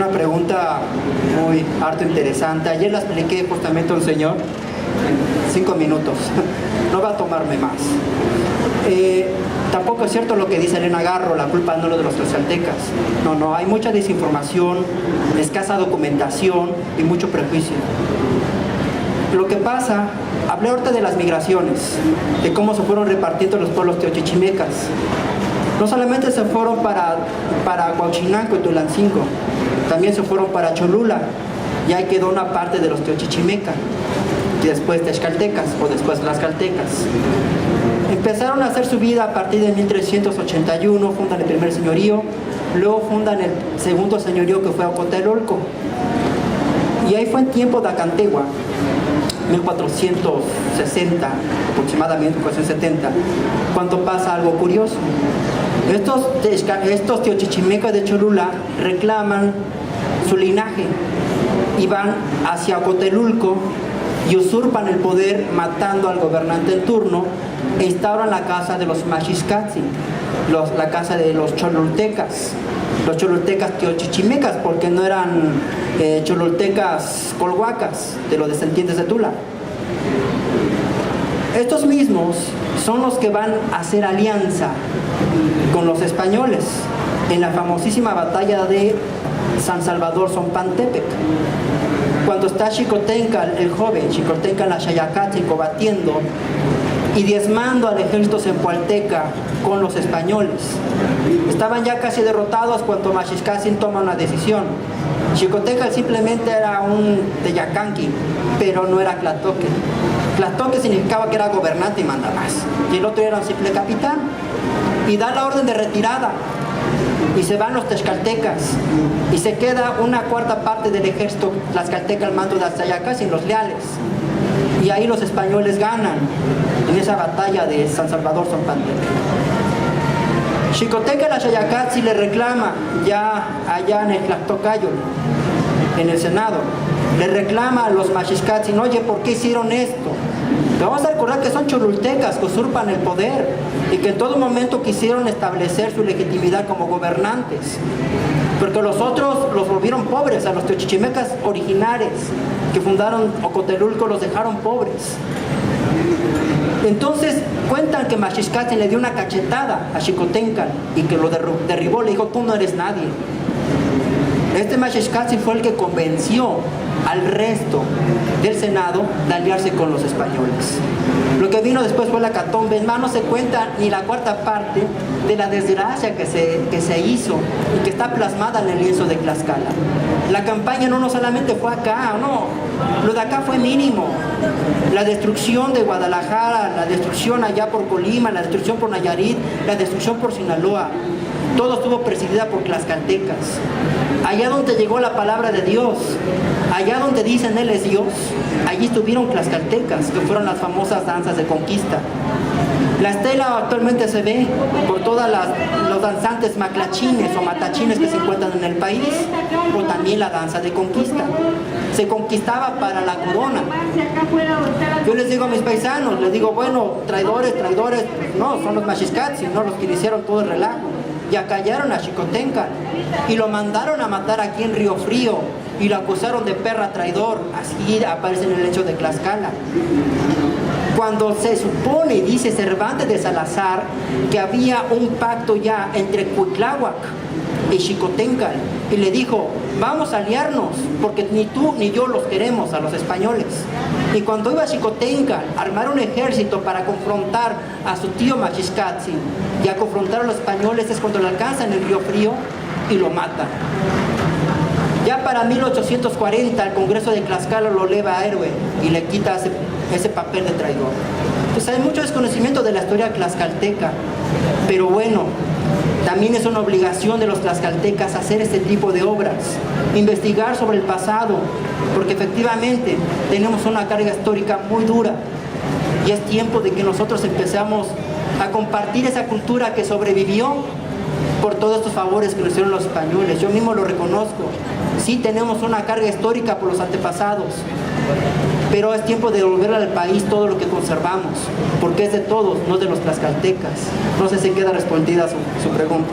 una pregunta muy harto interesante. Ayer la expliqué justamente a un señor en 5 minutos. No va a tomarme más. Tampoco es cierto lo que dice Elena Garro, la culpa no es de los tlaxcaltecas. No, hay mucha desinformación, escasa documentación y mucho prejuicio. Lo que pasa, hablé ahorita de las migraciones, de cómo se fueron repartiendo los pueblos teochichimecas. No solamente se fueron para Huachinango y Tulancingo, también se fueron para Cholula, y ahí quedó una parte de los teochichimeca, y después tlaxcaltecas, o después tlaxcaltecas. Empezaron a hacer su vida a partir de 1381, fundan el primer señorío, luego fundan el segundo señorío que fue Ocotelulco, y ahí fue en tiempo de Acantegua, 1460, aproximadamente 1470, cuando pasa algo curioso. Estos teochichimecas de Cholula reclaman su linaje y van hacia Ocotelulco y usurpan el poder matando al gobernante en turno e instauran la casa de los Maxixcatzi, la casa de los cholultecas teochichimecas, porque no eran cholultecas colhuacas, de los descendientes de Tula. Estos mismos son los que van a hacer alianza con los españoles en la famosísima batalla de San Salvador Zompantepec, cuando está Xicoténcatl, el joven Xicoténcatl Axayacatl, combatiendo y diezmando al ejército zempoalteca con los españoles. Estaban ya casi derrotados cuando Maxixcatl toma una decisión. Xicoténcatl simplemente era un teyacanqui, pero no era tlatoque. Tlatoque significaba que era gobernante y manda más, y el otro era un simple capitán, y da la orden de retirada, y se van los tlaxcaltecas, y se queda una cuarta parte del ejército tlaxcalteca al mando de Axayacatl sin los leales, y ahí los españoles ganan en esa batalla de San Salvador Zompantepec. Xicoténcatl Axayacatl le reclama ya allá en el Tlactocayo, en el Senado, le reclama a los Maxixcatl, oye, ¿por qué hicieron esto? Te vamos a recordar que son cholultecas que usurpan el poder y que en todo momento quisieron establecer su legitimidad como gobernantes, porque los otros los volvieron pobres, a los teochichimecas originarios que fundaron Ocotelulco los dejaron pobres. Entonces cuentan que Maxixcatl le dio una cachetada a Xicoténcatl y que lo derribó, le dijo, tú no eres nadie. Este Maxixcatl fue el que convenció al resto del Senado de aliarse con los españoles. Lo que vino después fue la catombe. En no se cuenta ni la cuarta parte de la desgracia que se hizo y que está plasmada en el lienzo de Tlaxcala. La campaña no solamente fue acá, no, lo de acá fue mínimo. La destrucción de Guadalajara, la destrucción allá por Colima, la destrucción por Nayarit, la destrucción por Sinaloa, todo estuvo presidida por tlaxcaltecas. Allá donde llegó la palabra de Dios, allá donde dicen Él es Dios, allí estuvieron tlaxcaltecas, que fueron las famosas danzas de conquista. La estela actualmente se ve por todos los danzantes maclachines o matachines que se encuentran en el país, o también la danza de conquista. Se conquistaba para la corona. Yo les digo a mis paisanos, les digo, bueno, traidores, no, son los Maxixcatl, no los que iniciaron todo el relajo. Y acallaron a Xicoténcatl y lo mandaron a matar aquí en Río Frío y lo acusaron de perra traidor. Así aparece en el hecho de Tlaxcala. Cuando se supone, dice Cervantes de Salazar, que había un pacto ya entre Cuitláhuac y Xicoténcatl, y le dijo, vamos a aliarnos, porque ni tú ni yo los queremos a los españoles. Y cuando iba Xicoténcatl a armar un ejército para confrontar a su tío Maxixcatl y a confrontar a los españoles, es cuando lo alcanzan en el Río Frío y lo matan. Ya para 1840 el Congreso de Tlaxcala lo eleva a héroe y le quita ese papel de traidor. Entonces hay mucho desconocimiento de la historia tlaxcalteca, pero bueno, también es una obligación de los tlaxcaltecas hacer este tipo de obras, investigar sobre el pasado, porque efectivamente tenemos una carga histórica muy dura y es tiempo de que nosotros empecemos a compartir esa cultura que sobrevivió por todos estos favores que nos hicieron los españoles. Yo mismo lo reconozco. Sí tenemos una carga histórica por los antepasados, pero es tiempo de devolver al país todo lo que conservamos, porque es de todos, no de los tlaxcaltecas. No sé si queda respondida su pregunta.